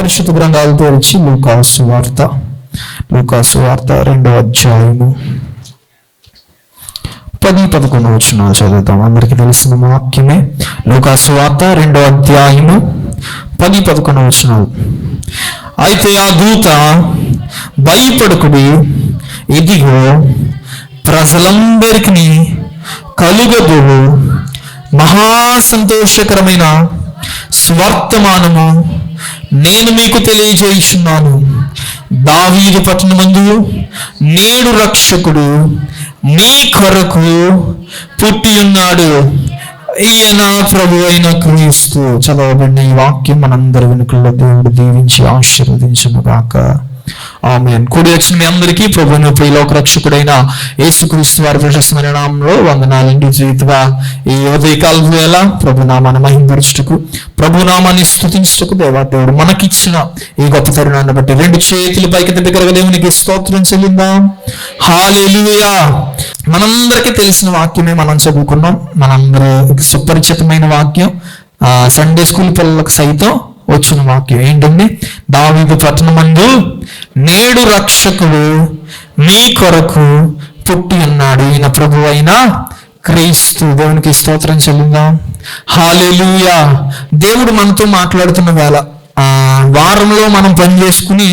పరిశుద్ధ గ్రంథాలు తెరిచి లూకాసు వార్త 2వ అధ్యాయము 10-11 వచనాలు చదువుతాం. అందరికీ తెలిసిన వాక్యమే. లూకాసు వార్త 2వ అధ్యాయము 10-11 వచనాలు. అయితే ఆ దూత, భయపడకుడి, ఇదిగో ప్రజలందరికీ కలుగదు మహా సంతోషకరమైన స్వర్తమానము నేను మీకు తెలియజేయుచున్నాను. దావీదు పట్టణమందు నేడు రక్షకుడు మీ కొరకు పుట్టి ఉన్నాడు, ఈయన ప్రభు అయిన క్రీస్తు. చదవబడిన ఈ వాక్యం మనందరి వెనుకల్లో దేవుడు దీవించి ఆశీర్వదించును గాక. ఆమేన్. కూడి వచ్చిన మీ అందరికీ ప్రభువును ప్రియలోక రక్షకుడైన యేసుక్రీస్తు వారి ప్రశస్తమైన నామంలో వందనాలండి. జీవితంగా ఈ ఉదయకాల వేళ ప్రభు నామాన్ని మహిమపరచుటకు, ప్రభు నామాన్ని స్తుతించుటకు దేవుడు మనకిచ్చిన ఈ గొప్ప తరుణాన్ని బట్టి 2 చేతులు పైకి దగ్గరగా దేవునికి స్తోత్రం చెల్లిందాం. హల్లెలూయా. మనందరికీ తెలిసిన వాక్యమే మనం చదువుకున్నాం. మనందరూ సుపరిచితమైన వాక్యం, సండే స్కూల్ పిల్లలకు సైతం వచ్చిన వాక్యం ఏంటండి? దావీదు పట్టణమందు నేడు రక్షకుడు మీ కొరకు పుట్టి ఉన్నాడు, ఈయన ప్రభు అయిన క్రీస్తు. దేవునికి స్తోత్రం చెల్లిందాం. హల్లెలూయా. దేవుడు మనతో మాట్లాడుతున్న వేళ, వారంలో మనం పని చేసుకుని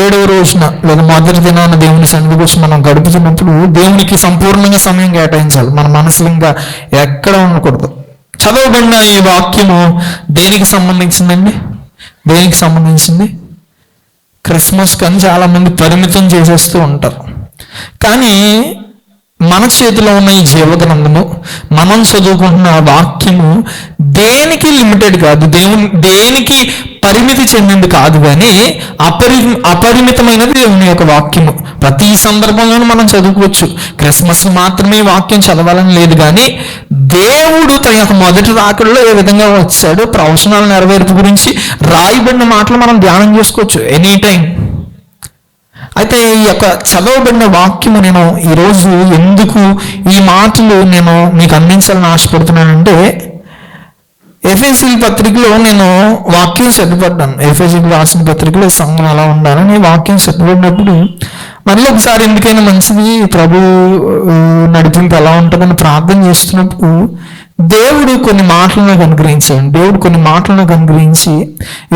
7వ రోజున లేదా మొదటి దినాన దేవుని సన్నిధికి వచ్చి మనం గడుపుతున్నప్పుడు దేవునికి సంపూర్ణంగా సమయం కేటాయించాలి. మన మనసులు ఇంకా ఎక్కడ ఉండకూడదు. చదవబడిన ఈ వాక్యము దేనికి సంబంధించిందండి? దేనికి సంబంధించింది? క్రిస్మస్ కానీ చాలా మంది పరిమితం చేసేస్తూ ఉంటారు. కానీ మన చేతిలో ఉన్న ఈ జీవగ్రంథము, మనం చదువుకుంటున్న వాక్యము దేనికి లిమిటెడ్ కాదు, దేనికి పరిమితి చెందింది కాదు, కానీ అపరిమితమైనది దేవుని యొక్క వాక్యము. ప్రతి సందర్భంలోనూ మనం చదువుకోవచ్చు. క్రిస్మస్ మాత్రమే వాక్యం చదవాలని లేదు, కానీ దేవుడు తన యొక్క మొదటి రాకడలో ఏ విధంగా వచ్చాడో ప్రవచనాల నెరవేర్పు గురించి రాయబడిన మాటలు మనం ధ్యానం చేసుకోవచ్చు ఎనీ టైం. అయితే ఈ యొక్క చదవబడిన వాక్యము నేను ఈరోజు ఎందుకు ఈ మాటలు నేను మీకు అందించాలని ఆశపడుతున్నానంటే, ఎఫెసీ పత్రికలో నేను వాక్యం సిద్ధపడ్డాను. ఎఫెసీకి రాసిన పత్రికలో సంఘం ఎలా ఉండాలని వాక్యం సిద్ధపడినప్పుడు మళ్ళీ ఒకసారి ఎందుకైనా మంచిది, ప్రభు నడిపింపు ఎలా ఉంటుందని ప్రార్థన చేస్తున్నప్పుడు దేవుడు కొన్ని మాటలను అనుగ్రహించాడు. దేవుడు కొన్ని మాటలను అనుగ్రహించి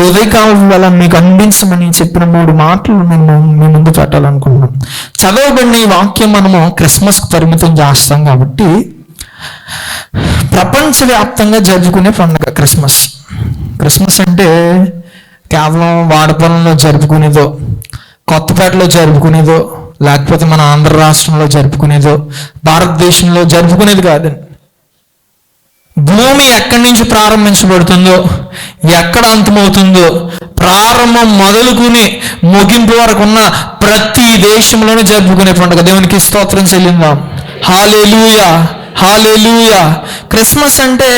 ఉదయకాలం వల్ల మీకు అందించమని చెప్పిన 3 మాటలు నేను మీ ముందు పెట్టాలనుకున్నాను. చదవబడిన ఈ వాక్యం మనము క్రిస్మస్కి పరిమితం చేస్తాం కాబట్టి ప్రపంచవ్యాప్తంగా జరుపుకునే పండుగ క్రిస్మస్. క్రిస్మస్ అంటే కేవలం వాడపల్లిలో జరుపుకునేదో, కొత్తపేటలో జరుపుకునేదో, లేకపోతే మన ఆంధ్ర రాష్ట్రంలో జరుపుకునేదో, భారతదేశంలో జరుపుకునేది కాదండి. భూమి ఎక్కడి నుంచి ప్రారంభించబడుతుందో, ఎక్కడ అంతమవుతుందో, ప్రారంభం మొదలుకుని ముగింపు వరకు ఉన్న ప్రతి దేశంలోనే జరుపుకునే పండుగ. దేవునికి స్తోత్రం చెల్లిందాం. హల్లెలూయా, హల్లెలూయా. క్రిస్మస్ అంటే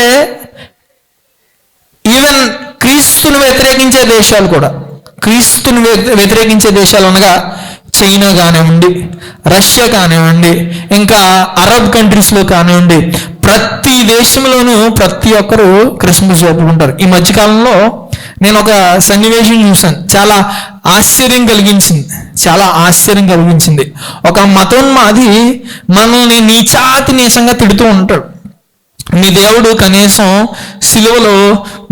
ఈవెన్ క్రీస్తుని వ్యతిరేకించే దేశాలు కూడా, క్రీస్తుని వ్యతిరేకించే దేశాలు అనగా చైనా కానివ్వండి, రష్యా కానివ్వండి, ఇంకా అరబ్ కంట్రీస్లో కానివ్వండి, ప్రతి దేశంలోనూ ప్రతి ఒక్కరు క్రిస్మస్ జరుపుకుంటారు. ఈ మధ్యకాలంలో నేను ఒక సన్నివేశం చూశాను, చాలా ఆశ్చర్యం కలిగించింది. ఒక మతోన్మాది మనల్ని నీచంగా తిడుతూ ఉంటాడు. మీ దేవుడు కనీసం సిలువలో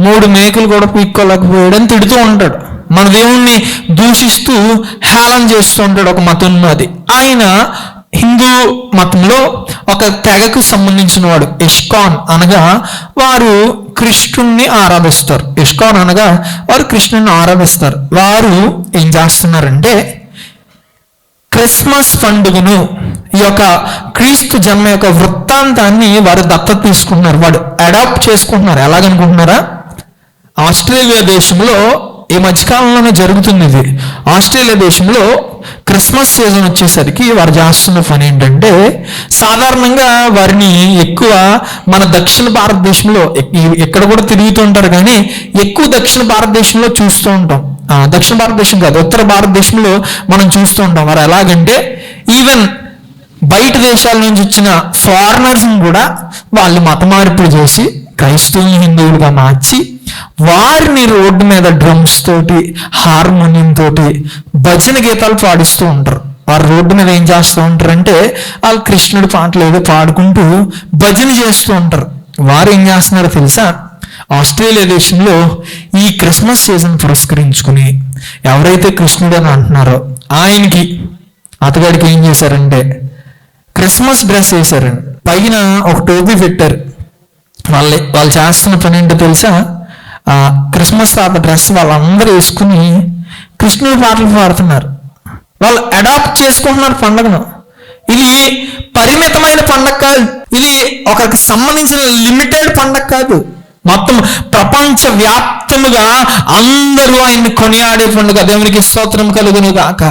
3 మేకులు కూడా పీక్కోలేకపోయాడని తిడుతూ ఉంటాడు. మన దేవుణ్ణి దూషిస్తూ హేళన చేస్తూ ఉంటాడు ఒక మతోన్మాది. ఆయన హిందూ మతంలో ఒక తెగకు సంబంధించిన వాడు. ఇస్కాన్ అనగా వారు కృష్ణుణ్ణి ఆరాధిస్తారు. ఇస్కాన్ అనగా వారు కృష్ణుని ఆరాధిస్తారు. వారు ఏం చేస్తున్నారంటే క్రిస్మస్ పండుగను, ఈ యొక్క క్రీస్తు జన్మ యొక్క వృత్తాంతాన్ని వారు దత్తత తీసుకుంటున్నారు, వాడు అడాప్ట్ చేసుకుంటున్నారు. ఎలాగనుకుంటున్నారా? ఆస్ట్రేలియా దేశంలో ఈ మధ్యకాలంలోనే జరుగుతుంది ఇది. ఆస్ట్రేలియా దేశంలో క్రిస్మస్ సీజన్ వచ్చేసరికి వారు చేస్తున్న పని ఏంటంటే, సాధారణంగా వారిని ఎక్కువ మన దక్షిణ భారతదేశంలో ఎక్కడ కూడా తిరుగుతూ ఉంటారు, కానీ ఎక్కువ దక్షిణ భారతదేశంలో చూస్తూ ఉంటాం. దక్షిణ భారతదేశం కాదు, ఉత్తర భారతదేశంలో మనం చూస్తూ ఉంటాం. వారు ఎలాగంటే ఈవెన్ బయట దేశాల నుంచి వచ్చిన ఫారినర్స్ని కూడా వాళ్ళు మత మార్పులు చేసి క్రైస్తవుల్ని హిందువులుగా మార్చి వారిని రోడ్డు మీద డ్రమ్స్ తోటి, హార్మోనియం తోటి భజన గీతాలు పాడిస్తూ ఉంటారు. వారు రోడ్డు మీద ఏం చేస్తూ ఉంటారంటే వాళ్ళు కృష్ణుడి పాటలు ఏదో పాడుకుంటూ భజన చేస్తూ ఉంటారు. వారు ఏం చేస్తున్నారో తెలుసా? ఆస్ట్రేలియా దేశంలో ఈ క్రిస్మస్ సీజన్ పురస్కరించుకుని ఎవరైతే కృష్ణుడు అని అంటున్నారో ఆయనకి, అతగాడికి ఏం చేశారంటే క్రిస్మస్ డ్రెస్ వేశారండి. పైన ఒక టోపీ పెట్టారు. వాళ్ళు చేస్తున్న పని ఏంటో తెలుసా? క్రిస్మస్ తాత డ్రెస్ వాళ్ళందరూ వేసుకుని కృష్ణుడి పాటలు పాడుతున్నారు. వాళ్ళు అడాప్ట్ చేసుకుంటున్నారు పండుగను. ఇది పరిమితమైన పండగ కాదు, ఇది ఒకరికి సంబంధించిన లిమిటెడ్ పండగ కాదు. మొత్తం ప్రపంచ వ్యాప్తముగా అందరూ ఆయన్ని కొనియాడే పండుగ. దేవునికి స్తోత్రం కలుగును గాక.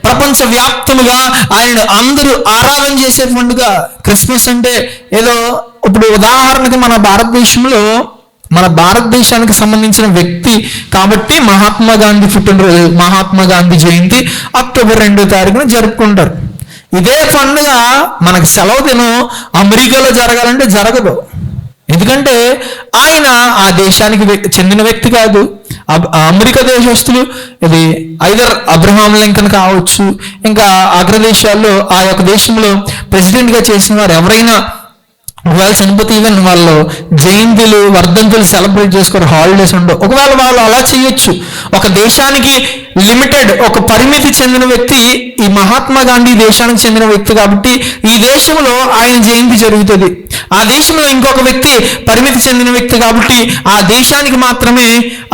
ప్రపంచ వ్యాప్తముగా ఆయన అందరూ ఆరాధన చేసే పండుగ క్రిస్మస్. అంటే ఏదో ఇప్పుడు ఉదాహరణకి మన భారతదేశానికి సంబంధించిన వ్యక్తి కాబట్టి మహాత్మా గాంధీ పుట్టినరోజు, మహాత్మా గాంధీ జయంతి అక్టోబర్ 2వ తారీఖున జరుపుకుంటారు. ఇదే పండుగ మనకు సెలవు దినం అమెరికాలో జరగాలంటే జరగదు. ఎందుకంటే ఆయన ఆ దేశానికి చెందిన వ్యక్తి కాదు. అమెరికా దేశస్తులు, ఇది ఐదర్ అబ్రహాం లింకన్ కావచ్చు, ఇంకా అగ్రదేశాల్లో ఆ యొక్క దేశంలో ప్రెసిడెంట్గా చేసిన వారు ఎవరైనా ఒకవేళ చనిపోతే ఈవెన్ వాళ్ళు జయంతులు, వర్ధంతులు సెలబ్రేట్ చేసుకోరు, హాలిడేస్ ఉండవు. ఒకవేళ వాళ్ళు అలా చేయొచ్చు. ఒక దేశానికి లిమిటెడ్, ఒక పరిమితి చెందిన వ్యక్తి ఈ మహాత్మా గాంధీ దేశానికి చెందిన వ్యక్తి కాబట్టి ఈ దేశంలో ఆయన జయంతి జరుగుతుంది. ఆ దేశంలో ఇంకొక వ్యక్తి పరిమితి చెందిన వ్యక్తి కాబట్టి ఆ దేశానికి మాత్రమే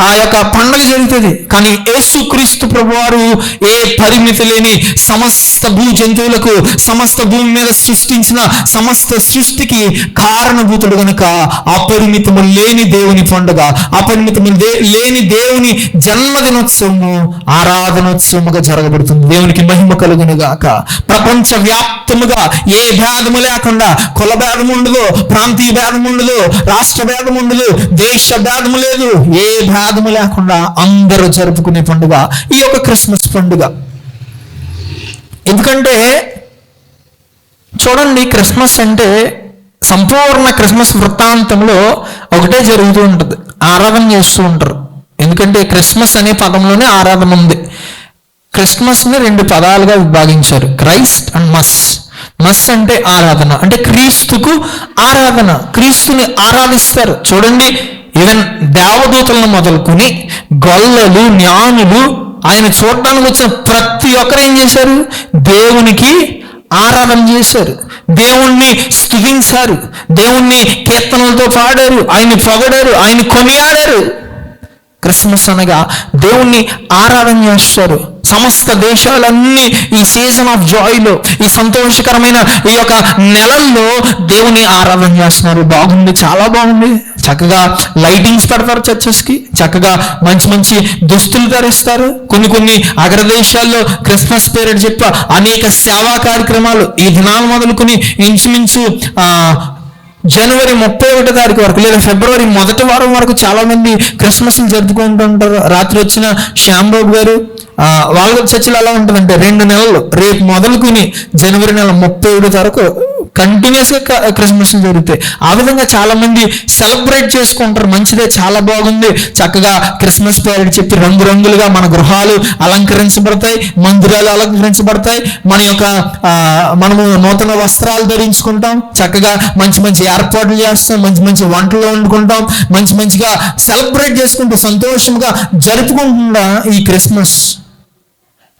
ఆ యొక్క పండుగ జరుగుతుంది. కానీ యేసుక్రీస్తు ప్రభువారు ఏ పరిమితి లేని సమస్త భూ జంతువులకు, సమస్త భూమి మీద సృష్టించిన సమస్త సృష్టికి కారణభూతుడు కనుక అపరిమితము లేని దేవుని పండుగ, అపరిమితము లేని దేవుని జన్మదినోత్సవము ఆరాధనోత్సవముగా జరగబడుతుంది. దేవునికి మహిమ కలుగును గాక. ప్రపంచ వ్యాప్తముగా ఏ భేదము లేకుండా, కుల భేదము ఉండదు, ప్రాంతీయ భేదము ఉండదు, రాష్ట్ర భేదము ఉండదు, దేశ భేదము లేదు, ఏ భేదము లేకుండా అందరూ జరుపుకునే పండుగ ఈ యొక్క క్రిస్మస్ పండుగ. ఎందుకంటే చూడండి, క్రిస్మస్ అంటే సంపూర్ణ క్రిస్మస్ వృత్తాంతంలో ఒకటే జరుగుతూ ఉంటుంది, ఆరాధన చేస్తూ ఉంటారు. ఎందుకంటే క్రిస్మస్ అనే పదంలోనే ఆరాధన ఉంది. క్రిస్మస్ని 2 పదాలుగా విభాగించారు, క్రైస్ట్ అండ్ మస్. మస్ అంటే ఆరాధన, అంటే క్రీస్తుకు ఆరాధన, క్రీస్తుని ఆరాధిస్తారు. చూడండి, ఈవెన్ దేవదూతలను మొదలుకొని గొల్లలు, జ్ఞానులు, ఆయన చూడడానికి వచ్చిన ప్రతి ఒక్కరు ఏం చేశారు? దేవునికి ఆరాధన చేశారు, దేవుణ్ణి స్తుతించారు, దేవుణ్ణి కీర్తనలతో పాడారు, ఆయన్ని పొగడారు, ఆయన్ని కొనియాడారు. క్రిస్మస్ అనగా దేవుణ్ణి ఆరాధన చేస్తారు. సమస్త దేశాలన్నీ ఈ సీజన్ ఆఫ్ జాయ్లో, ఈ సంతోషకరమైన ఈ యొక్క నెలల్లో దేవుని ఆరాధన చేస్తున్నారు. బాగుంది, చాలా బాగుంది. చక్కగా లైటింగ్స్ పెడతారు చర్చెస్కి, చక్కగా మంచి మంచి దుస్తులు ధరిస్తారు. కొన్ని అగ్రదేశాల్లో క్రిస్మస్ పీరియడ్ చెప్ప అనేక సేవా కార్యక్రమాలు ఈ దినాలు మొదలుకొని ఇంచుమించు జనవరి 31వ తారీఖు వరకు లేదా ఫిబ్రవరి 1వ వారం వరకు చాలా మంది క్రిస్మస్ జరుపుకుంటుంటారు. రాత్రి వచ్చిన శ్యాంబాబు గారు వాళ్ళ చర్చలు ఎలా ఉంటుందంటే 2 నెలలు, రేపు మొదలుకొని జనవరి నెల 31 వరకు కంటిన్యూస్గా క్రిస్మస్ జరుగుతాయి. ఆ విధంగా చాలా మంది సెలబ్రేట్ చేసుకుంటారు. మంచిదే, చాలా బాగుంది. చక్కగా క్రిస్మస్ పీరియడ్ చెప్పి రంగురంగులుగా మన గృహాలు అలంకరించబడతాయి, మందిరాలు అలంకరించబడతాయి. మనము నూతన వస్త్రాలు ధరించుకుంటాం, చక్కగా మంచి మంచి ఏర్పాట్లు చేస్తాం, మంచి మంచి వంటలు వండుకుంటాం, మంచిగా సెలబ్రేట్ చేసుకుంటూ సంతోషంగా జరుపుకుంటున్నా ఈ క్రిస్మస్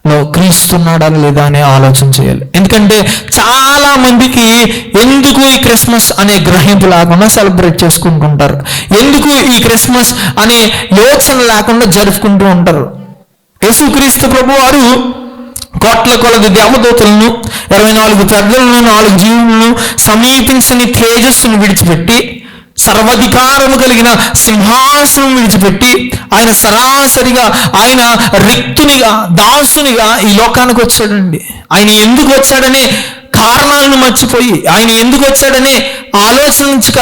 లో క్రీస్తున్నాడా లేదా అనే ఆలోచన చేయాలి. ఎందుకంటే చాలా మందికి ఎందుకు ఈ క్రిస్మస్ అనే గ్రహింపు లేకుండా సెలబ్రేట్ చేసుకుంటుంటారు, ఎందుకు ఈ క్రిస్మస్ అనే యోచన లేకుండా జరుపుకుంటూ ఉంటారు. యేసుక్రీస్తు ప్రభు వారు కోట్ల కొలది దేవదూతలను, 24 పెద్దలను, 4 జీవులను, సమీపించని తేజస్సును విడిచిపెట్టి, సర్వాధికారము కలిగిన సింహాసనం విడిచిపెట్టి ఆయన సరాసరిగా, ఆయన రిక్తునిగా, దాసునిగా ఈ లోకానికి వచ్చాడండి. ఆయన ఎందుకు వచ్చాడనే కారణాలను మర్చిపోయి, ఆయన ఎందుకు వచ్చాడనే ఆలోచించక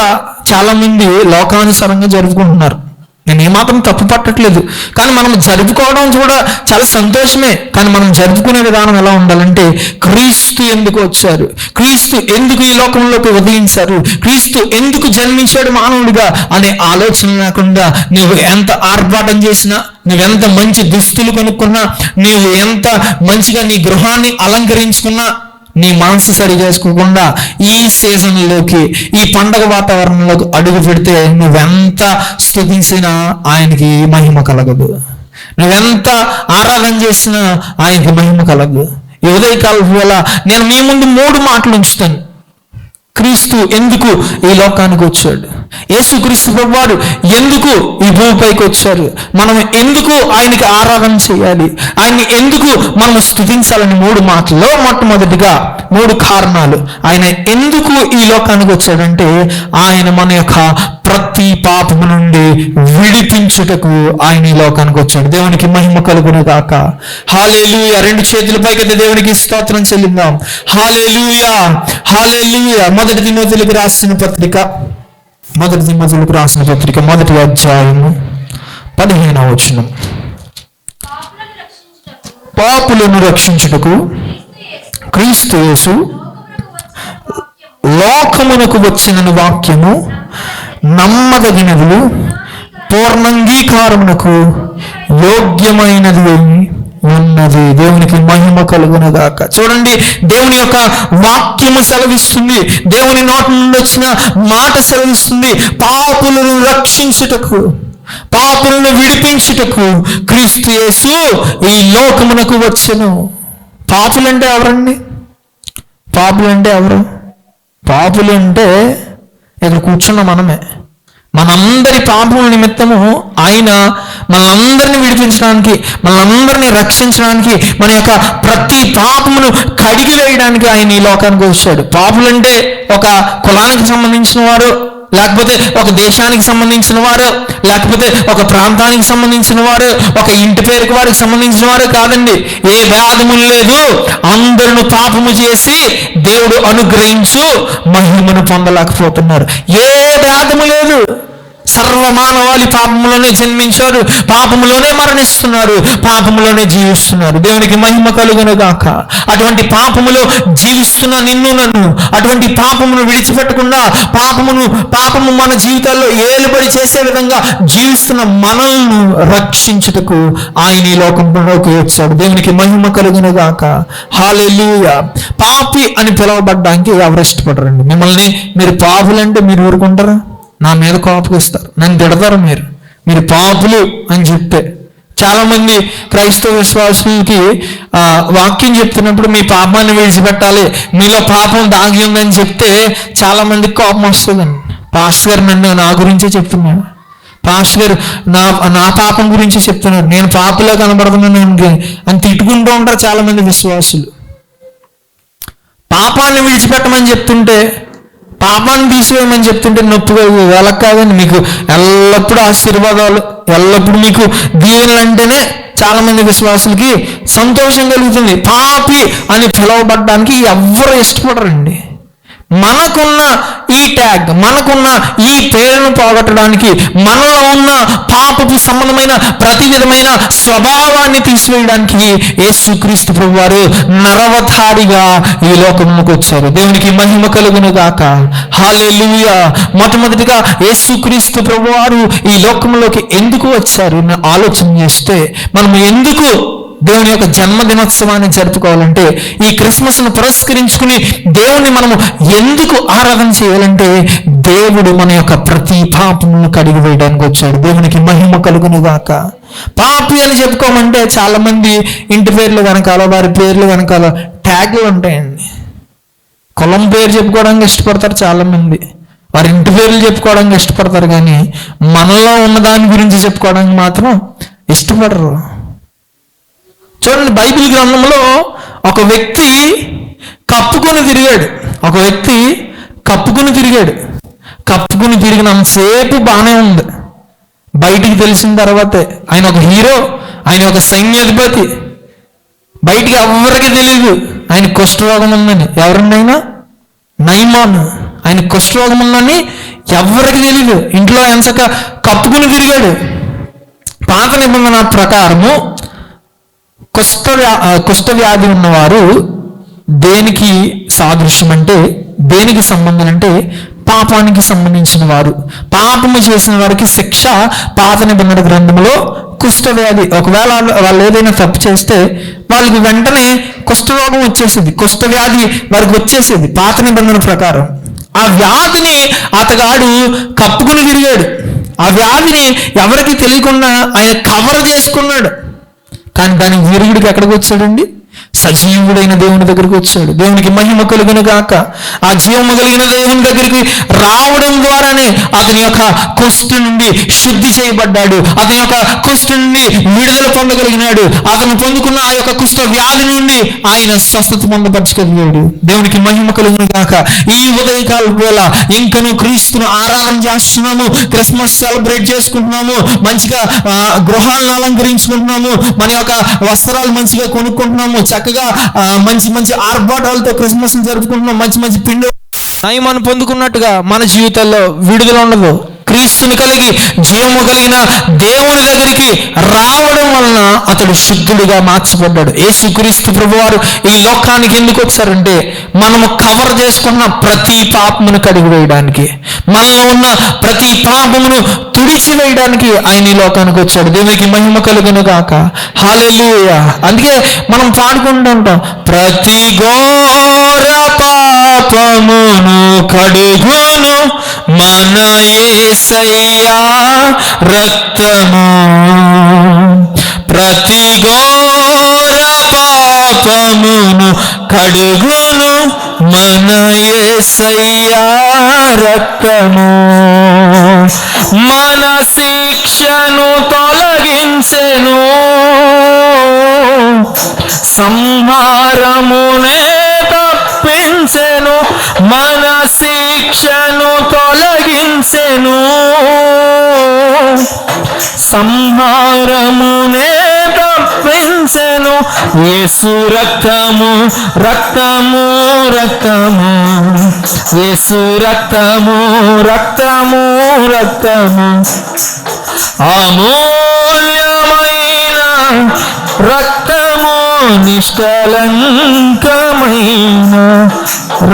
చాలా మంది లోకానుసారంగా జరుపుకుంటున్నారు. నేను ఏమాత్రం తప్పు పట్టట్లేదు. కానీ మనం జరుపుకోవడం కూడా చాలా సంతోషమే. కానీ మనం జరుపుకునే విధానం ఎలా ఉండాలంటే, క్రీస్తు ఎందుకు వచ్చారు, క్రీస్తు ఎందుకు ఈ లోకంలోకి ఉదయించారు, క్రీస్తు ఎందుకు జన్మించాడు మానవుడిగా అనే ఆలోచన లేకుండా నువ్వు ఎంత ఆర్భాటం చేసినా, నువ్వెంత మంచి దుస్తులు కొనుక్కున్నా, నువ్వు ఎంత మంచిగా నీ గృహాన్ని అలంకరించుకున్నా, నీ మనసు సరి చేసుకోకుండా ఈ సీజన్లోకి, ఈ పండగ వాతావరణంలోకి అడుగు పెడితే నువ్వెంత స్తుతించినా ఆయనకి మహిమ కలగదు. నువ్వెంత ఆరాధన చేసినా ఆయనకి మహిమ కలగదు. ఈ ఉదయకాలం వేళ నేను మీ ముందు 3 మాటలు ఉంచుతాను. క్రీస్తు ఎందుకు ఈ లోకానికి వచ్చాడు, యేసుక్రీస్తు ప్రభువారు ఎందుకు ఈ భూమిపైకి వచ్చారు, మనం ఎందుకు ఆయనకి ఆరాధన చేయాలి, ఆయన్ని ఎందుకు మనం స్తుతించాలని 3 మాటల్లో మొట్టమొదటిగా 3 కారణాలు. ఆయన ఎందుకు ఈ లోకానికి వచ్చాడంటే, ఆయన మన యొక్క ప్రతి పాపము నుండి విడిపించుటకు ఆయన ఈ లోకానికి వచ్చాడు. దేవునికి మహిమ కలుగును గాక. హల్లెలూయా. 2 చేతుల పైకి దేవునికి స్తోత్రం చెల్లిద్దాం. హల్లెలూయా, హల్లెలూయా. మొదటి తిమోతికి రాసిన పత్రిక, మొదటి అధ్యాయము 15వ వచనం. పాపులను రక్షించుటకు క్రీస్తు యేసు లోకమునకు వచ్చిన వాక్యము నమ్మదగినది, పూర్ణంగీకారమునకు యోగ్యమైనది ఉన్నది. దేవునికి మహిమ కలుగునగాక. చూడండి, దేవుని యొక్క వాక్యము సెలవిస్తుంది, దేవుని నోటి నుండి వచ్చిన మాట సెలవిస్తుంది, పాపులను రక్షించుటకు, పాపులను విడిపించుటకు క్రీస్తు యేసు ఈ లోకమునకు వచ్చెను. పాపులంటే ఎవరండి? పాపులంటే ఎవరు? పాపులంటే ఇక్కడ కూర్చున్న మనమే. మనందరి పాపముల నిమిత్తము ఆయన మనందరినీ విడిపించడానికి, మనందరినీ రక్షించడానికి, మన యొక్క ప్రతి పాపమును కడిగి వేయడానికి ఆయన ఈ లోకానికి వచ్చాడు. పాపులంటే ఒక కులానికి సంబంధించిన వారు, లేకపోతే ఒక దేశానికి సంబంధించిన వారు, లేకపోతే ఒక ప్రాంతానికి సంబంధించిన వారు, ఒక ఇంటి పేరుకి వారికి సంబంధించిన వారు కాదండి. ఏ భేదము లేదు. అందరూ పాపము చేసి దేవుడు అనుగ్రహించు మహిమను పొందలేకపోతున్నారు. ఏ భేదము లేదు. సర్వమానవాళి పాపములోనే జన్మించారు, పాపములోనే మరణిస్తున్నారు, పాపములోనే జీవిస్తున్నారు. దేవునికి మహిమ కలుగును గాక. అటువంటి పాపములో జీవిస్తున్న నిన్ను, నన్ను, అటువంటి పాపమును విడిచిపెట్టకుండా పాపము మన జీవితాల్లో ఏలుబడి చేసే విధంగా జీవిస్తున్న మనల్ని రక్షించుటకు ఆయన ఈ లోకంలోకి వచ్చాడు. దేవునికి మహిమ కలుగును గాక. హల్లెలూయా. పాపి అని పిలువబడ్డానికి ఎవరు ఇష్టపడరండి? మిమ్మల్ని మీరు పాపులంటే మీరు ఊరుకుంటారా? నా మీద కోపగిస్తారు, నన్ను తిడతారు. మీరు పాపులు అని చెప్తే. చాలామంది క్రైస్తవ విశ్వాసులకి వాక్యం చెప్తున్నప్పుడు మీ పాపాన్ని విడిచిపెట్టాలి, మీలో పాపం దాగి ఉందని చెప్తే చాలామందికి కోపం వస్తుందండి. పాస్టర్ గారు నా గురించే చెప్తున్నాడు, పాస్టర్ గారు నా పాపం గురించి చెప్తున్నారు, నేను పాపలో కనబడుతున్నాను అని తిట్టుకుంటూ ఉంటారు చాలామంది విశ్వాసులు. పాపాన్ని విడిచిపెట్టమని చెప్తుంటే, పాపాన్ని తీసివేయమని చెప్తుంటే నొప్పిగా వెళ్ళక కాదండి. మీకు ఎల్లప్పుడూ ఆశీర్వాదాలు, ఎల్లప్పుడూ మీకు దీవెనలు అంటేనే చాలా మంది విశ్వాసులకి సంతోషం కలుగుతుంది. పాపి అని పిలువబడడానికి ఎవ్వరు ఇష్టపడరండి. మనకున్న ఈ ట్యాగ్, మనకున్న ఈ పేరును పోగొట్టడానికి, మనలో ఉన్న పాపపు సంబంధమైన ప్రతి విధమైన స్వభావాన్ని తీసివేయడానికి యేసుక్రీస్తు ప్రభువారు నరవతారిగా ఈ లోకంలోకి వచ్చారు. దేవునికి మహిమ కలుగును గాక. హల్లెలూయా. మొట్టమొదటిగా యేసుక్రీస్తు ప్రభువారు ఈ లోకంలోకి ఎందుకు వచ్చారు ఆలోచన చేస్తే, మనం ఎందుకు దేవుని యొక్క జన్మదినోత్సవాన్ని జరుపుకోవాలంటే, ఈ క్రిస్మస్ను పురస్కరించుకుని దేవుణ్ణి మనము ఎందుకు ఆరాధన చేయాలంటే, దేవుడు మన యొక్క ప్రతి పాపమును కడిగి వేయడానికి వచ్చాడు. దేవునికి మహిమ కలుగును గాక. పాపి అని చెప్పుకోమంటే చాలా మంది ఇంటి పేర్లు వెనకాల, వారి పేర్లు వెనకాల ట్యాగ్లు ఉంటాయండి. కులం పేరు చెప్పుకోవడానికి ఇష్టపడతారు చాలామంది, వారి ఇంటి పేర్లు చెప్పుకోవడానికి ఇష్టపడతారు, కానీ మనలో ఉన్న దాని గురించి చెప్పుకోవడానికి మాత్రం ఇష్టపడరు. చూడండి, బైబిల్ గ్రంథంలో ఒక వ్యక్తి కప్పుకొని తిరిగాడు. కప్పుకొని తిరిగినంతసేపు బాగానే ఉంది. బయటికి తెలిసిన తర్వాతే ఆయన ఒక హీరో, ఆయన ఒక సైన్యాధిపతి. బయటికి ఎవరికి తెలియదు ఆయన కుష్ఠరోగం ఉందని. ఎవరండి ఆయన? నయమాన్. ఆయన కుష్ఠరోగం ఉందని ఎవరికి తెలియదు. ఇంట్లో ఎంచక కప్పుకుని తిరిగాడు. పాత నిబంధన ప్రకారము కుష్ఠవ్యాధి ఉన్నవారు దేనికి సాదృశ్యం అంటే, దేనికి సంబంధం అంటే పాపానికి సంబంధించిన వారు. పాపము చేసిన వారికి శిక్ష పాత నిబంధన గ్రంథంలో కుష్ఠవ్యాధి. ఒకవేళ వాళ్ళు ఏదైనా తప్పు చేస్తే వాళ్ళకి వెంటనే కుష్ఠరోగం వచ్చేసేది, కుష్ఠవ్యాధి వారికి వచ్చేసేది పాత నిబంధన ప్రకారం. ఆ వ్యాధిని అతగాడు కప్పుకుని తిరిగాడు. ఆ వ్యాధిని ఎవరికి తెలియకుండా ఆయన కవర్ చేసుకున్నాడు. కానీ దానికి విరుగుడికి ఎక్కడికి వచ్చాడండి? సజీవుడైన దేవుని దగ్గరికి వచ్చాడు. దేవునికి మహిమ కలుగును గాక. ఆ జీవము కలిగిన దేవుని దగ్గరికి రావడం ద్వారానే అతని యొక్క కుష్టు నుండి శుద్ధి చేయబడ్డాడు. అతని యొక్క కుష్టు నుండి విడుదల పొందగలిగినాడు. అతను పొందుకున్న ఆ యొక్క కుష్ఠ వ్యాధి నుండి ఆయన స్వస్థత పొందపరచగలిగాడు. దేవునికి మహిమ కలుగును గాక. ఈ ఉదయకాల వేళ ఇంకను క్రీస్తును ఆరాధన చేస్తున్నాము, క్రిస్మస్ సెలబ్రేట్ చేసుకుంటున్నాము, మంచిగా గృహాలను అలంకరించుకుంటున్నాము, మన యొక్క వస్త్రాలు మంచిగా కొనుక్కుంటున్నాము, చక్కగా మంచి మంచి ఆర్భాటాలతో క్రిస్మస్ జరుపుకుంటున్నాం, మంచి మంచి పిండి నయమాన్ని పొందుకున్నట్టుగా మన జీవితాల్లో విడుదల ఉండదు. క్రీస్తుని కలిగి జీవము కలిగిన దేవుని దగ్గరికి రావడం వలన అతడు శుద్ధుడిగా మార్చబడ్డాడు. యేసుక్రీస్తు ప్రభువారు ఈ లోకానికి ఎందుకు వచ్చారంటే మనము కవర్ చేసుకున్న ప్రతి పాపమును కడిగివేయడానికి, మనలో ఉన్న ప్రతి పాపమును తుడిచివేయడానికి ఆయన ఈ లోకానికి వచ్చాడు. దేవునికి మహిమ కలుగును గాక. హల్లెలూయా. అందుకే మనం పాడుకుంటూ ఉంటాం, ప్రతి ఘోర పాపమును కడుగును మన యేసయ్యా రక్తము. ప్రతి ఘోర పాపమును కడుగును మన యేసయ్యా రక్తము. మన శిక్షను తొలగించెను, సంహారమునే తప్పించెను. మన శిక్షను తొలగించెను, సంహారమునే తప్పించెను. యేసు రక్తము రక్తము రక్తము, యేసు రక్తము రక్తము రక్తము, అమూల్యమైన రక్తము, నిష్కలంకమైన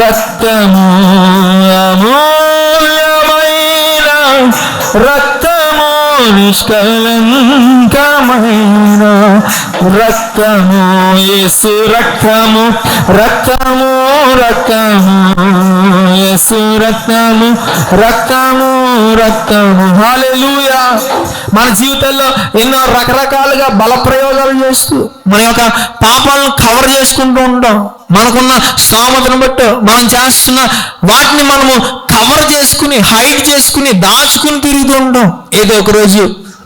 రక్తము, అమూల్యమైన రక్తము, నిష్కలంకమైన రక్తము. యేసు రక్తము రక్తము రక్తము, యేసు రక్తము రక్తము రక్తము. హల్లెలూయా. మన జీవితంలో ఎన్నో రకరకాలుగా బల ప్రయోగాలు చేస్తూ మన యొక్క పాపాలను కవర్ చేసుకుంటూ ఉంటాం. మనకున్న స్తోమతను బట్టి మనం చేస్తున్న వాటిని మనము కవర్ చేసుకుని, హైడ్ చేసుకుని, దాచుకుని తిరుగుతూ ఉంటాం. ఏదో ఒక రోజు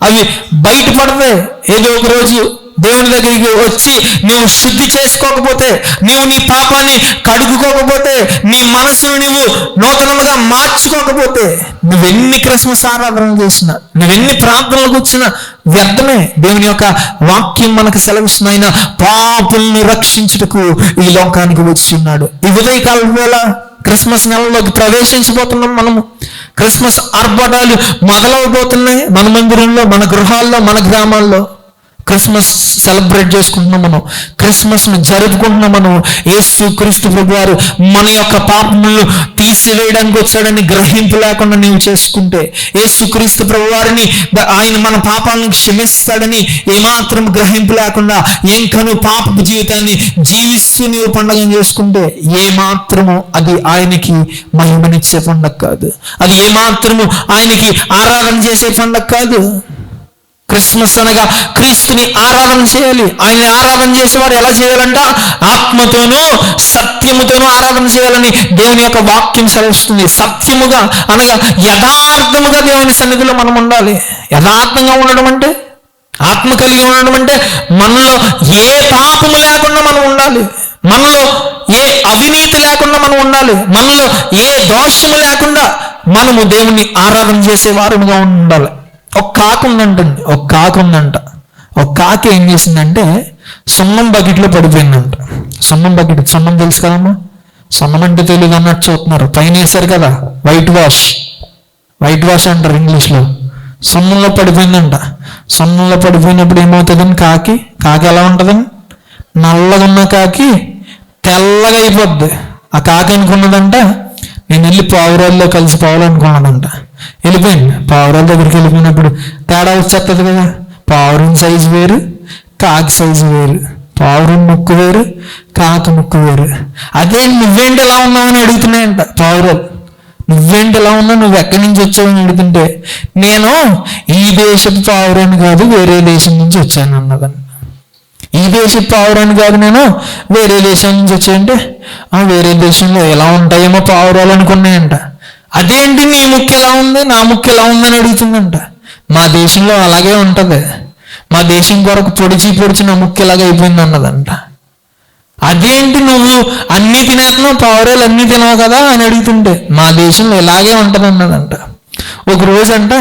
అవి బయటపడతాయి. ఏదో ఒక రోజు దేవుని దగ్గరికి వచ్చి నువ్వు శుద్ధి చేసుకోకపోతే, నీవు నీ పాపాన్ని కడుగుకోకపోతే, నీ మనసును నువ్వు నూతనముగా మార్చుకోకపోతే, నువ్వెన్ని క్రిస్మస్ ఆరాధనలు చేసినా, నువ్వెన్ని ప్రార్థనలకు వచ్చినా వ్యర్థమే. దేవుని యొక్క వాక్యం మనకు సెలవిస్తున్న ఆయన పాపుల్ని రక్షించుటకు ఈ లోకానికి వచ్చి ఉన్నాడు. ఈ ఉదయకాలం వేళ క్రిస్మస్ నెలలోకి ప్రవేశించబోతున్నాం. మనము క్రిస్మస్ ఆర్భాటాలు మొదలవబోతున్నాయి. మన మందిరంలో, మన గృహాల్లో, మన గ్రామాల్లో క్రిస్మస్ సెలబ్రేట్ చేసుకుంటున్నాం. మనం క్రిస్మస్ను జరుపుకుంటున్నాం. మనం యేసుక్రీస్తు ప్రభువారు మన యొక్క పాపములను తీసివేయడానికి వచ్చాడని గ్రహింపు లేకుండా నీవు చేసుకుంటే, యేసుక్రీస్తు ప్రభువారిని ఆయన మన పాపాలను క్షమిస్తాడని ఏమాత్రం గ్రహింపు లేకుండా ఇంకను పాపపు జీవితాన్ని జీవిస్తూ నీవు పండుగ చేసుకుంటే, ఏమాత్రము అది ఆయనకి మహిమనిచ్చే పండుగ కాదు. అది ఏమాత్రము ఆయనకి ఆరాధన చేసే పండుగ కాదు. క్రిస్మస్ అనగా క్రీస్తుని ఆరాధన చేయాలి. ఆయన్ని ఆరాధన చేసేవారు ఎలా చేయాలంట? ఆత్మతోనూ సత్యముతోనూ ఆరాధన చేయాలని దేవుని యొక్క వాక్యం సెలవిస్తుంది. సత్యముగా అనగా యథార్థముగా దేవుని సన్నిధిలో మనం ఉండాలి. యథార్థంగా ఉండడం అంటే, ఆత్మ కలిగి ఉండడం అంటే మనలో ఏ పాపము లేకుండా మనం ఉండాలి, మనలో ఏ అవినీతి లేకుండా మనం ఉండాలి, మనలో ఏ దోషము లేకుండా మనము దేవుణ్ణి ఆరాధన చేసే వారముగా ఉండాలి. ఒక కాకు ఉందంటండి, ఒక కాకి ఏం చేసిందంటే సున్నం బకెట్లో పడిపోయిందంట. సున్నం తెలుసు కదమ్మా, సున్నం అంటే తెలియదు అన్నట్టు చూస్తున్నారు. పైన వేశారు కదా వైట్ వాష్, వైట్ వాష్ అంటారు ఇంగ్లీష్లో. సొమ్ములో పడిపోయిందంట. సొమ్ములో పడిపోయినప్పుడు ఏమవుతుందని కాకి ఎలా ఉంటుందని, నల్లగా ఉన్న కాకి తెల్లగా అయిపోద్ది. ఆ కాకి అనుకున్నదంట నేను వెళ్ళి పావురాల్లో కలిసిపోవాలనుకున్నాడంట. వెళ్ళిపోయింది. పావురాల దగ్గరికి వెళ్ళిపోయినప్పుడు తేడా వచ్చేస్తుంది కదా. పావురం సైజు వేరు, కాకి సైజు వేరు. పావురం ముక్కు వేరు, కాకి ముక్కు వేరు. అదే నువ్వేంటి ఎలా ఉన్నావని అడుగుతున్నాయంట పావురాలు. నువ్వేంటి ఎలా ఉన్నావు, నువ్వు ఎక్కడి నుంచి వచ్చావని అడుగుతుంటే నేను ఈ దేశపు పావురాన్ని కాదు వేరే దేశం నుంచి వచ్చాను అన్నదండి. ఈ దేశపు పావురాన్ని కాదు నేను వేరే దేశం నుంచి వచ్చాయంటే వేరే దేశంలో ఎలా ఉంటాయేమో పావురాలు అనుకున్నాయంట. అదేంటి నీ ముక్కు ఎలా ఉంది, నా ముక్కు ఎలా ఉందని అడుగుతుందంట. మా దేశంలో అలాగే ఉంటుంది, మా దేశం కొరకు పొడిచి నా ముక్కు ఎలాగ అయిపోయింది అన్నదంట. అదేంటి నువ్వు అన్నీ తినేస్తున్నావు, పావురాలు అన్నీ తినవు కదా అని అడుగుతుంటే మా దేశంలో ఇలాగే ఉంటుంది అన్నదంట. ఒక రోజు అంట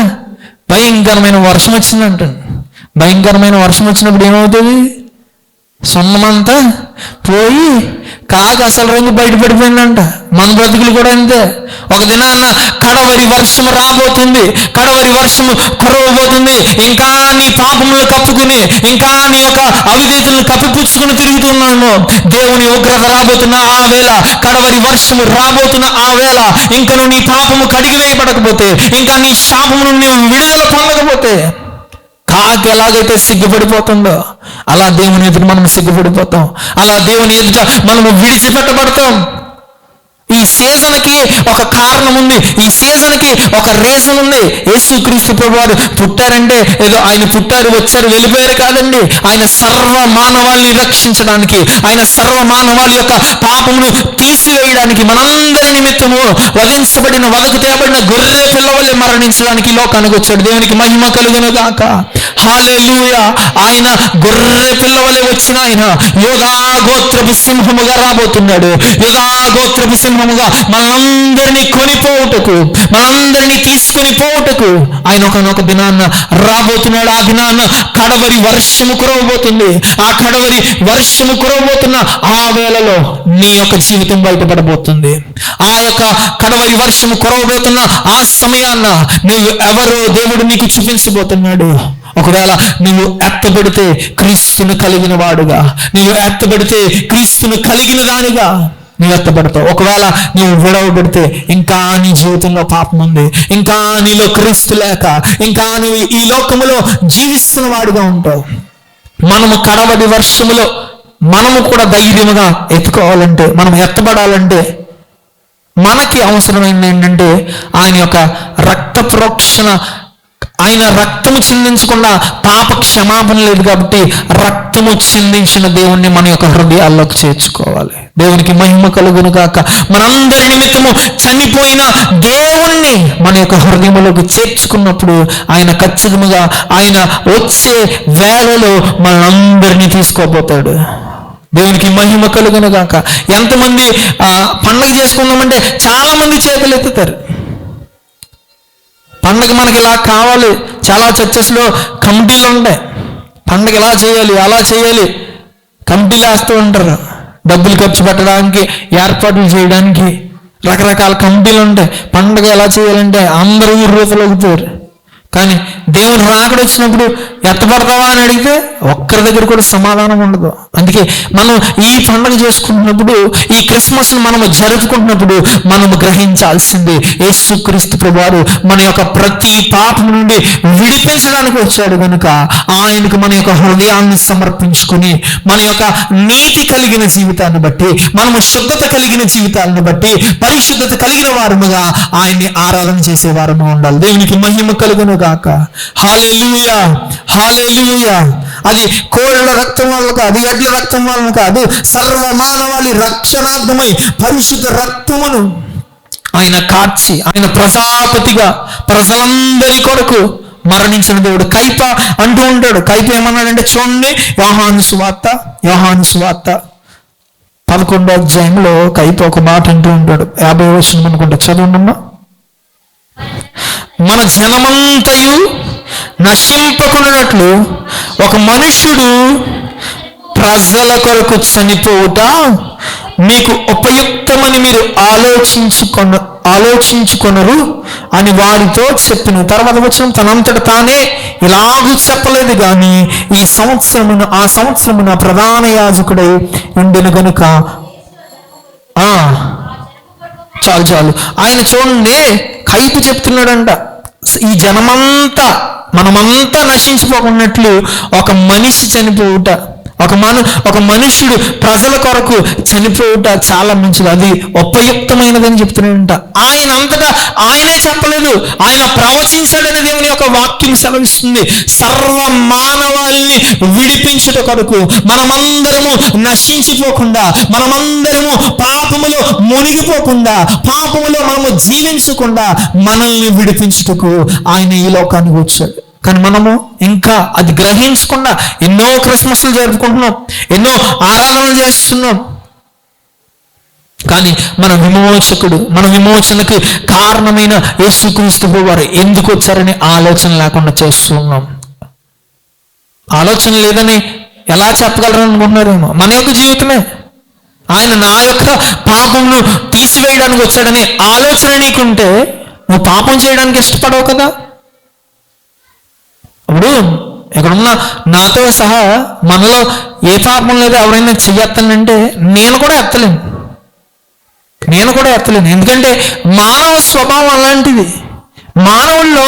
భయంకరమైన వర్షం వచ్చిందంట. భయంకరమైన వర్షం వచ్చినప్పుడు ఏమవుతుంది, సొన్నమంతా పోయి కాకి అసలు రంగు బయటపడిపోయిందంట. మన బ్రతుకులు కూడా అంతే. ఒక దినాన్న కడవరి వర్షము రాబోతుంది, కడవరి వర్షము కురవబోతుంది. ఇంకా నీ పాపములు కప్పుకుని, ఇంకా నీ యొక్క అవిధేతలను కప్పిపుచ్చుకుని తిరుగుతున్నాను. దేవుని ఉగ్రత రాబోతున్న ఆ వేళ, కడవరి వర్షము రాబోతున్న ఆ వేళ, ఇంకా నీ పాపము కడిగివేయబడకపోతే, ఇంకా నీ శాపమును నీవు విడుదల పొందకపోతే, కాకి ఎలాగైతే సిగ్గుపడిపోతుందో అలా దేవుని ఎదుట మనం సిగ్గుపడిపోతాం. అలా దేవుని ఎదుట మనము విడిచిపెట్టబడతాం. ఈ సీజన్కి ఒక కారణం ఉంది, ఈ సీజన్కి ఒక రీజన్ ఉంది. యేసుక్రీస్తు ప్రభువారు పుట్టారంటే ఏదో ఆయన పుట్టారు వచ్చారు వెళ్ళిపోయారు కాదండి. ఆయన సర్వ మానవాళిని రక్షించడానికి, ఆయన సర్వ మానవాళి యొక్క పాపమును తీసివేయడానికి, మనందరి నిమిత్తము వధించబడిన వదకు తేబడిన గొర్రె పిల్లవలే మరణించడానికి లోకానికి వచ్చాడు. దేవునికి మహిమ కలుగును గాక. హల్లెలూయా. ఆయన గొర్రె పిల్లవలే వచ్చిన ఆయన యోధా గోత్రపు సింహముగా రాబోతున్నాడు. యోధా గోత్రపు సింహముగా మనందరినీ కొనిపోవుటకు, మనందరినీ తీసుకొని పోవుటకు ఆయన ఒకనొక దినాన్న రాబోతున్నాడు. ఆ దినాన్న కడవరి వర్షము కురవబోతుంది. ఆ కడవరి వర్షము కురవబోతున్న ఆ వేళలో నీ యొక్క జీవితం బయటపడబోతుంది. ఆ యొక్క కడవరి వర్షము కురవబోతున్న ఆ సమయాన్న నువ్వు ఎవరో దేవుడు నీకు చూపించబోతున్నాడు. ఒకవేళ నువ్వు ఎత్తబడితే క్రీస్తును కలిగిన వాడుగా, నువ్వు ఎత్తబడితే క్రీస్తును కలిగిన దానిగా నువ్వు ఎత్తబడతావు. ఒకవేళ నువ్వు విడవబడితే ఇంకా నీ జీవితంలో పాపం ఉంది, ఇంకా నీలో క్రీస్తు లేక, ఇంకా నువ్వు ఈ లోకములో జీవిస్తున్న వాడుగా ఉంటావు. మనము కడవడి వర్షములో మనము కూడా ధైర్యముగా ఎత్తుకోవాలంటే, మనం ఎత్తబడాలంటే మనకి అవసరమైంది ఏంటంటే ఆయన యొక్క రక్త ప్రోక్షణ. ఆయన రక్తము చిందించకుండా పాప క్షమాపణ లేదు కాబట్టి రక్తము చిందించిన దేవుణ్ణి మన యొక్క హృదయాల్లోకి చేర్చుకోవాలి. దేవునికి మహిమ కలుగును గాక. మనందరి నిమిత్తము చనిపోయిన దేవుణ్ణి మన యొక్క హృదయంలోకి చేర్చుకున్నప్పుడు ఆయన ఖచ్చితంగా ఆయన వచ్చే వేళలో మనందరినీ తీసుకోబోతాడు. దేవునికి మహిమ కలుగును గాక. ఎంతమంది పండగ చేసుకుందామంటే చాలా మంది చేతులు ఎత్తుతారు. పండగ మనకి ఇలా కావాలి. చాలా చర్చెస్లో కమిటీలు ఉంటాయి. పండగ ఇలా చేయాలి, అలా చేయాలి, కమిటీలు వేస్తూ ఉంటారు. డబ్బులు ఖర్చు పెట్టడానికి, ఏర్పాట్లు చేయడానికి రకరకాల కమిటీలు ఉంటాయి. పండగ ఎలా చేయాలంటే అందరూ ఊర్లోకి. కానీ దేవుడు రాకడ వచ్చినప్పుడు ఎత్తపడతావా అని అడిగితే ఒక్కరి దగ్గర కూడా సమాధానం ఉండదు. అందుకే మనం ఈ పండుగ చేసుకుంటున్నప్పుడు, ఈ క్రిస్మస్ను మనము జరుపుకుంటున్నప్పుడు మనము గ్రహించాల్సింది యేసుక్రీస్తు ప్రభువారు మన యొక్క ప్రతి పాపం నుండి విడిపించడానికి వచ్చాడు కనుక ఆయనకు మన యొక్క హృదయాన్ని సమర్పించుకొని, మన యొక్క నీతి కలిగిన జీవితాన్ని బట్టి, మనము శుద్ధత కలిగిన జీవితాలను బట్టి పరిశుద్ధత కలిగిన వారముగా ఆయన్ని ఆరాధన చేసే వారము ఉండాలి. దేవునికి మహిమ కలుగును గాక. హల్లెలూయా, హల్లెలూయా. అది కోళ్ళ రక్తం వల్ల కాదు, ఎడ్ల రక్తం వలన కాదు, సర్వ మానవాళి రక్షణార్థమై పరిశుద్ధ రక్తమును ఆయన కార్చి, ఆయన ప్రజాపతిగా ప్రజలందరి కొరకు మరణించిన దేవుడు. కైప అంటూ ఉంటాడు. కైప ఏమన్నాడంటే చూడండి, యోహాను సువార్త 11వ అధ్యాయంలో కైప ఒక మాట అంటూ ఉంటాడు. 50వ వచనం అనుకుంటా, చదవండమ్మా. మన జనమంతయు నశింపకున్నట్లు ఒక మనుష్యుడు ప్రజల కొరకు చనిపోవుట మీకు ఉపయుక్తమని మీరు ఆలోచించుకొనరు అని వారితో చెప్పిన. తర్వాత వచ్చిన తనంతట తానే ఇలాగూ చెప్పలేదు కానీ ఈ సంవత్సరమును ఆ సంవత్సరమున ప్రధాన యాజకుడై ఉండెను గనుక చాలు ఆయన చూడండి కైపు చెప్తున్నాడంట. ఈ జనమంతా మనమంతా నశించిపోకున్నట్లు ఒక మనిషి చనిపోవుట, ఒక మనుష్యుడు ప్రజల కొరకు చనిపోవుట చాలా మంచిది, అది ఉపయుక్తమైనదని చెప్తున్నాడంట. ఆయన అంతటా ఆయనే చెప్పలేదు, ఆయన ప్రవచించాడని దేవుని యొక్క వాక్యం సెలవిస్తుంది. సర్వ మానవాళిని విడిపించుట కొరకు, మనమందరము నశించిపోకుండా, మనమందరము పాపములో మునిగిపోకుండా, పాపములో మనము జీవించకుండా మనల్ని విడిపించుటకు ఆయన ఈ లోకానికి వచ్చాడు. కానీ మనము ఇంకా అది గ్రహించకుండా ఎన్నో క్రిస్మస్లు జరుపుకుంటున్నాం, ఎన్నో ఆరాధనలు చేస్తున్నాం. కానీ మన విమోచనకు కారణమైన యేసుక్రీస్తు వారు ఎందుకు వచ్చారని ఆలోచన లేకుండా చేస్తున్నాం. ఆలోచన లేదని ఎలా చెప్పగలరు అనుకుంటున్నారేమో. మన యొక్క జీవితమే ఆయన నా యొక్క పాపమును తీసివేయడానికి వచ్చాడని ఆలోచన నీకుంటే నువ్వు పాపం చేయడానికి ఇష్టపడవు కదా. అప్పుడు ఎక్కడున్నా నాతో సహా మనలో ఏ పాపం లేదో ఎవరైనా చెయ్యెత్తానంటే నేను కూడా ఎత్తలేను. ఎందుకంటే మానవ స్వభావం అలాంటిది. మానవుల్లో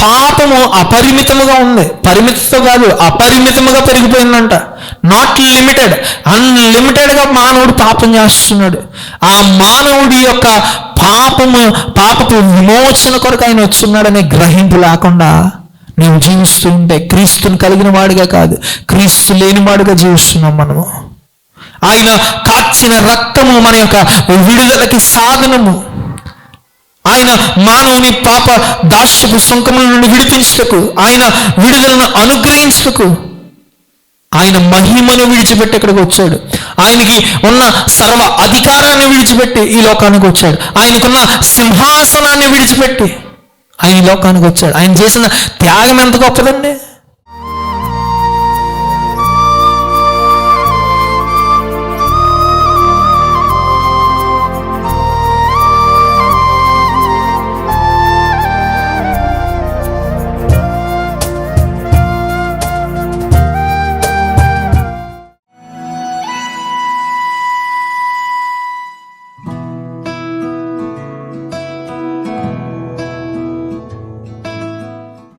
పాపము అపరిమితముగా ఉంది, పరిమితితో కాదు అపరిమితముగా పెరిగిపోయిందంట. నాట్ లిమిటెడ్, అన్లిమిటెడ్గా మానవుడు పాపం చేస్తున్నాడు. ఆ మానవుడి యొక్క పాపపు విమోచన కొరకు ఆయన వచ్చున్నాడనే గ్రహింపు లేకుండా నీవు జీవిస్తూ ఉంటే క్రీస్తుని కలిగిన వాడిగా కాదు, క్రీస్తు లేని వాడిగా జీవిస్తున్నాం మనము. ఆయన కాచిన రక్తము మన యొక్క విడుదలకి సాధనము. ఆయన మానవుని పాప దాస్యపు సుంకముల నుండి విడిపించుటకు, ఆయన విడుదలను అనుగ్రహించుటకు ఆయన మహిమను విడిచిపెట్టి ఇక్కడికి వచ్చాడు. ఆయనకి ఉన్న సర్వ అధికారాన్ని విడిచిపెట్టి ఈ లోకానికి వచ్చాడు. ఆయనకున్న సింహాసనాన్ని విడిచిపెట్టి ఆయన లోకానికి వచ్చాడు. ఆయన చేసిన త్యాగం ఎంత గొప్పదండి.